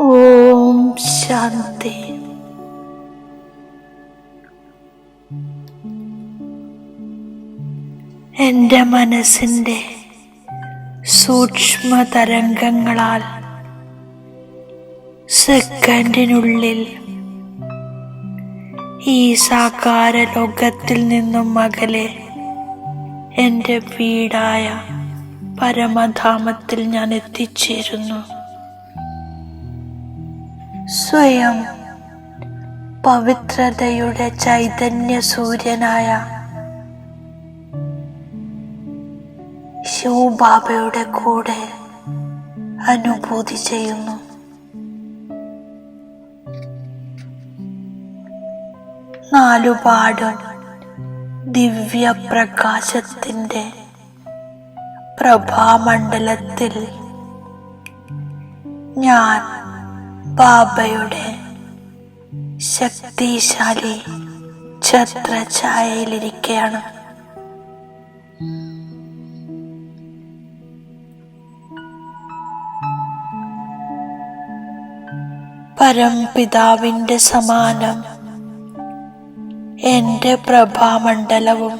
ഓം ശാന്തി. എൻ്റെ മനസ്സിൻ്റെ സൂക്ഷ്മ തരംഗങ്ങളാൽ സെക്കൻഡിനുള്ളിൽ ഈ സാകാര ലോകത്തിൽ നിന്നും അകലെ എൻ്റെ വീടായ പരമധാമത്തിൽ ഞാൻ എത്തിച്ചേരുന്നു. സ്വയം പവിത്രതയുടെ ചൈതന്യ സൂര്യനായ ശിവബാബയുടെ കൂടെ അനുഭൂതി ചെയ്യുന്നു. നാലുപാടും ദിവ്യപ്രകാശത്തിൻ്റെ പ്രഭാമണ്ഡലത്തിൽ ഞാൻ ബാബയുടെ ശക്തിശാലി ഛത്രഛായയിലിരിക്കുകയാണ്. പരംപിതാവിൻ്റെ സമാനം എൻ്റെ പ്രഭാമണ്ഡലവും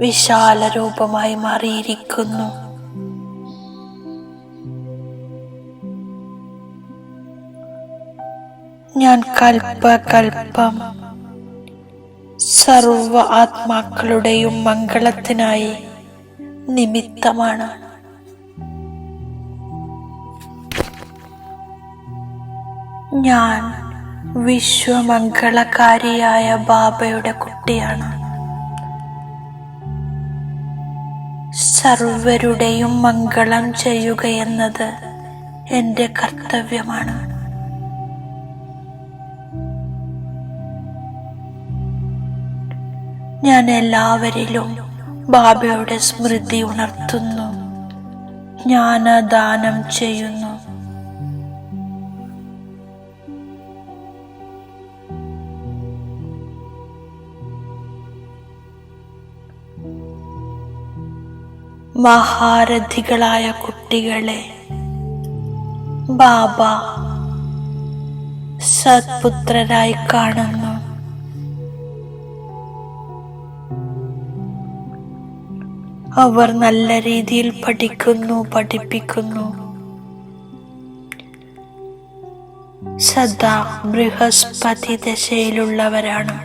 വിശാല രൂപമായി മാറിയിരിക്കുന്നു. ഞാൻ കൽപ്പകൽപ്പം സർവ ആത്മാക്കളുടെയും മംഗളത്തിനായി നിമിത്തമാണ്. ഞാൻ വിശ്വമംഗളകാരിയായ ബാബയുടെ കുട്ടിയാണ്. സർവരുടെയും മംഗളം ചെയ്യുകയെന്നത് എൻ്റെ കർത്തവ്യമാണ്. ഞാൻ എല്ലാവരിലും ബാബയുടെ സ്മൃതി ഉണർത്തുന്നു, ജ്ഞാനദാനം ചെയ്യുന്നു. മഹാരഥികളായ കുട്ടികളെ ബാബ സത്പുത്രരായി കാണുന്നു. അവർ നല്ല രീതിയിൽ പഠിക്കുന്നു, പഠിപ്പിക്കുന്നു. സദാ ബൃഹസ്പതി ദശയിലുള്ളവരാണ്.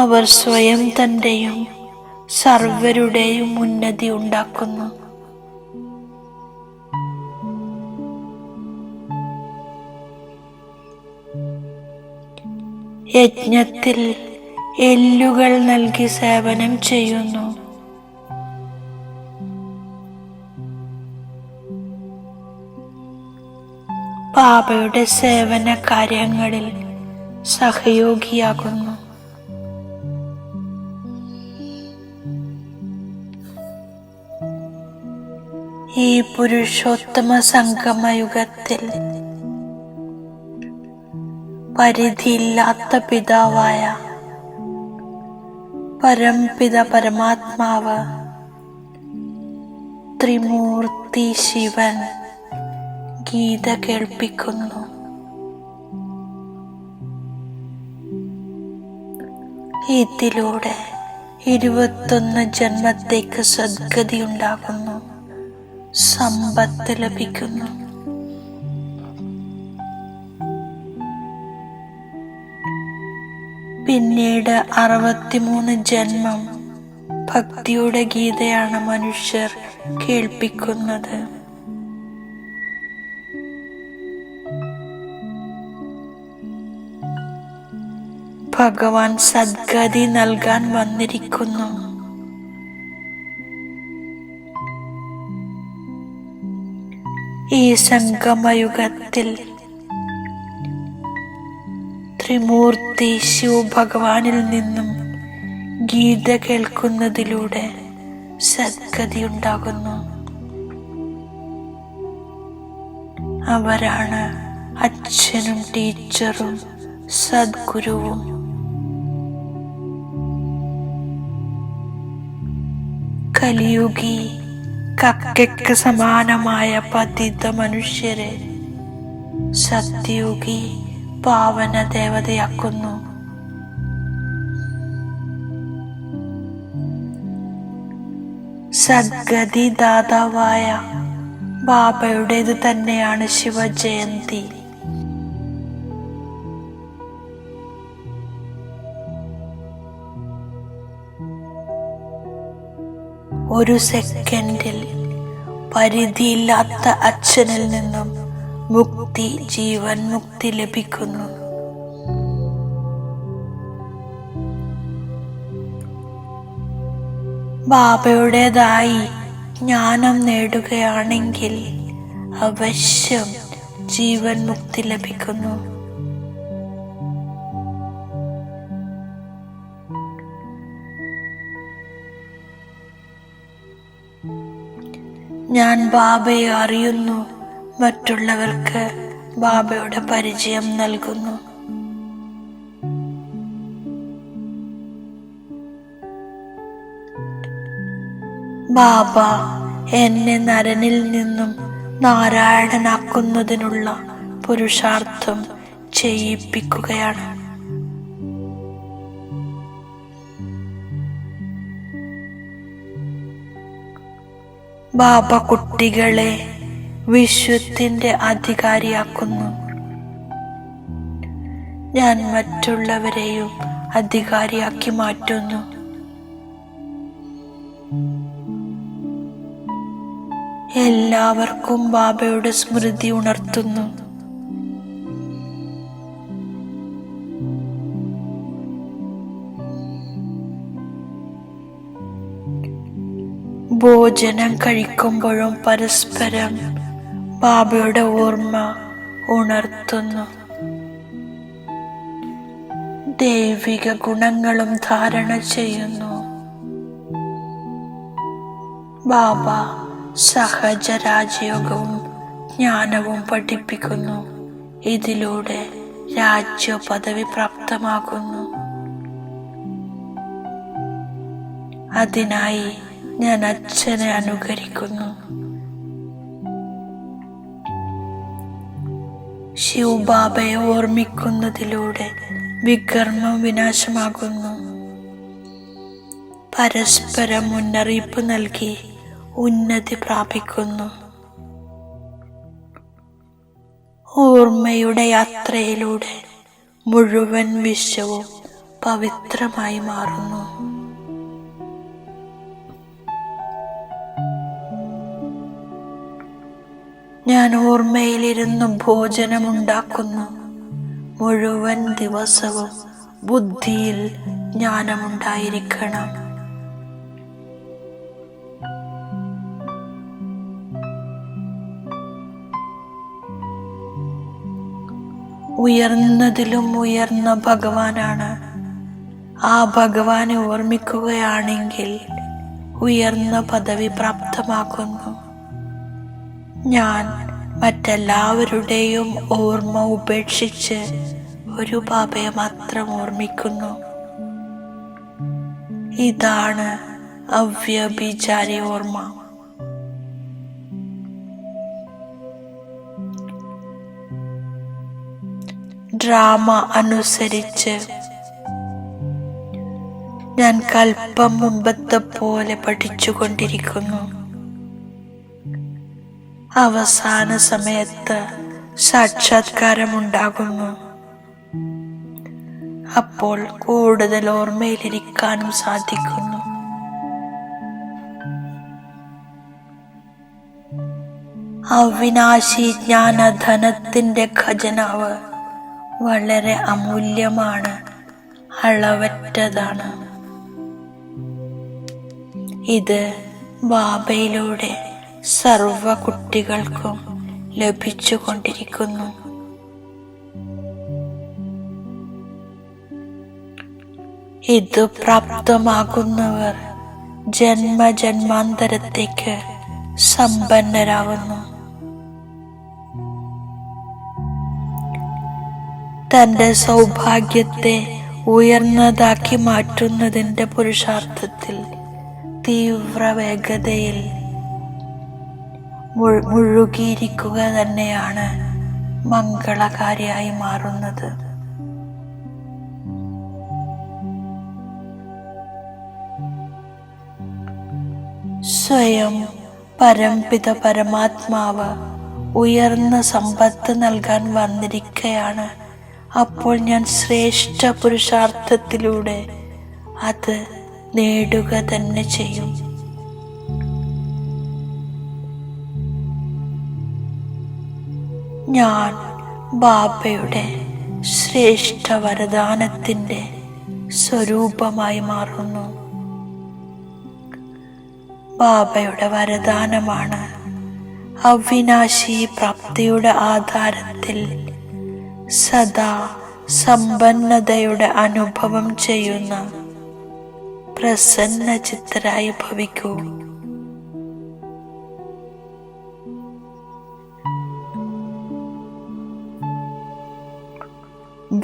അവർ സ്വയം തന്റെയും സർവരുടെയും ഉന്നതി ഉണ്ടാക്കുന്നു. യജ്ഞത്തിൽ എല്ലുകൾ നൽകി സേവനം ചെയ്യുന്നു. ബാബയുടെ സേവന കാര്യങ്ങളിൽ സഹയോഗിയാകുന്നു. ഈ പുരുഷോത്തമ സംഗമയുഗത്തിൽ പരിധിയില്ലാത്ത പിതാവായ പരംപിത പരമാത്മാവ് ത്രിമൂർത്തി ശിവൻ ഗീത കേൾപ്പിക്കുന്നു. ഇതിലൂടെ 21 ജന്മത്തേക്ക് സദ്ഗതി ഉണ്ടാകുന്നു, സമ്പത്ത് ലഭിക്കുന്നു. പിന്നീട് 63 ജന്മം ഭക്തിയുടെ ഗീതയാണ് മനുഷ്യർ കേൾപ്പിക്കുന്നത്. ഭഗവാൻ സദ്ഗതി നൽകാൻ വന്നിരിക്കുന്നു. ഈ സംഗമയുഗത്തിൽ ത്രിമൂർത്തി ശിവ ഭഗവാനിൽ നിന്നും ഗീത കേൾക്കുന്നതിലൂടെ സദ്ഗതി ഉണ്ടാകുന്നു. അവരാണ് അച്ഛനും ടീച്ചറും സദ്ഗുരുവും. കലിയുഗി കക്കയ്ക്ക് സമാനമായ പതിത മനുഷ്യരെ സത്യയുഗി പാവന ദേവതയാക്കുന്നു. സദ്ഗതി ദാതാവായ ബാബയുടേത് തന്നെയാണ് ശിവജയന്തി. ഒരു സെക്കൻഡിൽ പരിധിയില്ലാത്ത അച്ഛനിൽ നിന്നും മുക്തി, ജീവൻ മുക്തി ലഭിക്കുന്നു. ബാബയുടേതായി ജ്ഞാനം നേടുകയാണെങ്കിൽ അവശ്യം ജീവൻ മുക്തി ലഭിക്കുന്നു. ഞാൻ ബാബയെ അറിയുന്നു, മറ്റുള്ളവർക്ക് ബാബയുടെ പരിചയം നൽകുന്നു. ബാബ എന്നെ നരനിൽ നിന്നും നാരായണനാക്കുന്നതിനുള്ള പുരുഷാർത്ഥം ചെയ്യിപ്പിക്കുകയാണ്. ബാബ കുട്ടികളെ വിശ്വത്തിന്റെ അധികാരിയാക്കുന്നു. ഞാൻ മറ്റുള്ളവരെയും അധികാരിയാക്കി മാറ്റുന്നു. എല്ലാവർക്കും ബാബയുടെ സ്മൃതി ഉണർത്തുന്നു. ഭോജനം കഴിക്കുമ്പോഴും പരസ്പരം ബാബയുടെ ഓർമ്മ ഉണർത്തുന്നു. ദൈവിക ഗുണങ്ങളും ധാരണ ചെയ്യുന്നു. ബാബ സഹജ രാജയോഗവും ജ്ഞാനവും പഠിപ്പിക്കുന്നു. ഇതിലൂടെ രാജ്യ പദവി പ്രാപ്തമാകുന്നു. അതിനായി ഞാൻ അച്ഛനെ അനുകരിക്കുന്നു. ശിവബാബയെ ഓർമ്മിക്കുന്നതിലൂടെ വികർമ്മം വിനാശമാകുന്നു. പരസ്പരം മുന്നറിയിപ്പ് നൽകി ഉന്നതി പ്രാപിക്കുന്നു. ഓർമ്മയുടെ യാത്രയിലൂടെ മുഴുവൻ വിശ്വവും പവിത്രമായി മാറുന്നു. ഞാൻ ഓർമ്മയിലിരുന്ന് ഭോജനമുണ്ടാക്കുന്നു. മുഴുവൻ ദിവസവും ബുദ്ധിയിൽ ജ്ഞാനമുണ്ടായിരിക്കണം. ഉയർന്നതിലും ഉയർന്ന ഭഗവാനാണ്. ആ ഭഗവാനെ ഓർമ്മിക്കുകയാണെങ്കിൽ ഉയർന്ന പദവി പ്രാപ്തമാക്കുന്നു. ഞാൻ മറ്റെല്ലാവരുടെയും ഓർമ്മ ഉപേക്ഷിച്ച് ഒരു ബാബയെ മാത്രം ഓർമ്മിക്കുന്നു. ഇതാണ് അവ്യഭിചാരി ഓർമ്മ. ഡ്രാമ അനുസരിച്ച് ഞാൻ കൽപ്പം മുമ്പത്തെ പോലെ പഠിച്ചുകൊണ്ടിരിക്കുന്നു. അവസാന സമയത്ത് സാക്ഷാത്കാരമുണ്ടാകുന്നു. അപ്പോൾ കൂടുതൽ ഓർമ്മയിലിരിക്കാനും സാധിക്കുന്നു. അവിനാശി ജ്ഞാനധനത്തിന്റെ ഖജനാവ് വളരെ അമൂല്യമാണ്, അളവറ്റതാണ്. ഇത് ബാബയിലൂടെ സർവ കുട്ടികൾക്കും ലഭിച്ചുകൊണ്ടിരിക്കുന്നു. ഇത് പ്രാപ്തമാകുന്നവർ ജന്മജന്മാന്തരത്തേക്ക് സമ്പന്നരാകുന്നു. തന്റെ സൗഭാഗ്യത്തെ ഉയർന്നതാക്കി മാറ്റുന്നതിന്റെ പുരുഷാർത്ഥത്തിൽ തീവ്ര വേഗതയിൽ മുഴുകിയിരിക്കുക തന്നെയാണ് മംഗളകാരിയായി മാറുന്നത്. സ്വയം പരംപിത പരമാത്മാവ് ഉയർന്ന സമ്പത്ത് നൽകാൻ വന്നിരിക്കുകയാണ്. അപ്പോൾ ഞാൻ ശ്രേഷ്ഠ പുരുഷാർത്ഥത്തിലൂടെ അത് നേടുക തന്നെ ചെയ്യും. ഞാൻ ബാബയുടെ ശ്രേഷ്ഠ വരദാനത്തിൻ്റെ സ്വരൂപമായി മാറുന്നു. ബാബയുടെ വരദാനമാണ് അവിനാശി പ്രാപ്തിയുടെ ആധാരത്തിൽ സദാ സമ്പന്നതയുടെ അനുഭവം ചെയ്യുന്ന പ്രസന്ന ചിത്തരായി ഭവിക്കൂ.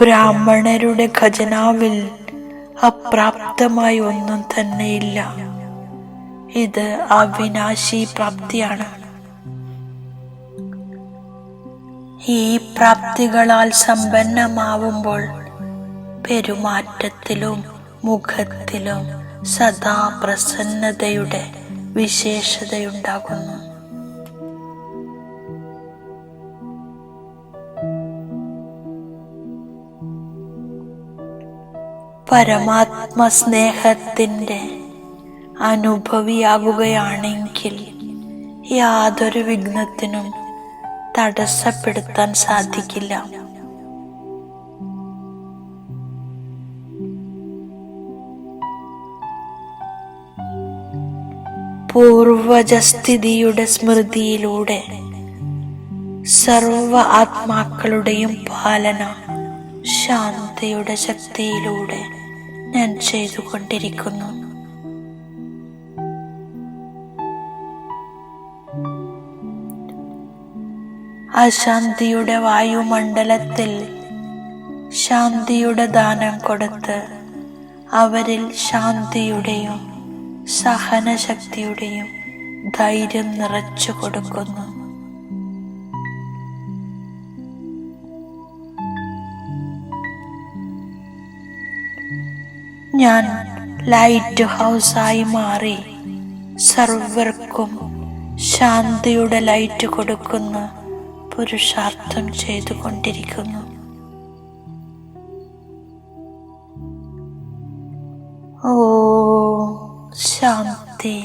ബ്രാഹ്മണരുടെ ഖജനാവിൽ അപ്രാപ്തമായി ഒന്നും തന്നെയില്ല. ഇത് അവിനാശി പ്രാപ്തിയാണ്. ഈ പ്രാപ്തികളാൽ സമ്പന്നമാവുമ്പോൾ പെരുമാറ്റത്തിലും മുഖത്തിലും സദാ പ്രസന്നതയുടെ വിശേഷതയുണ്ടാകുന്നു. പരമാത്മ സ്നേഹത്തിൻ്റെ അനുഭവിയാകുകയാണെങ്കിൽ യാതൊരു വിഘ്നത്തിനും തടസ്സപ്പെടുത്താൻ സാധിക്കില്ല. പൂർവജസ്ഥിതിയുടെ സ്മൃതിയിലൂടെ സർവ ആത്മാക്കളുടെയും പാലന ശാന്തിയുടെ ശക്തിയിലൂടെ ഞാൻ ചെയ്തുകൊണ്ടിരിക്കുന്നു. അശാന്തിയുടെ വായുമണ്ഡലത്തിൽ ശാന്തിയുടെ ദാനം കൊടുത്ത് അവരിൽ ശാന്തിയുടെയും സഹനശക്തിയുടെയും ധൈര്യം നിറച്ചു കൊടുക്കുന്നു. ഞാൻ ലൈറ്റ് ഹൗസായി മാറി സർവർക്കും ശാന്തിയുടെ ലൈറ്റ് കൊടുക്കുന്ന പുരുഷാർത്ഥം ചെയ്തുകൊണ്ടിരിക്കുന്നു. ഓം ശാന്തി.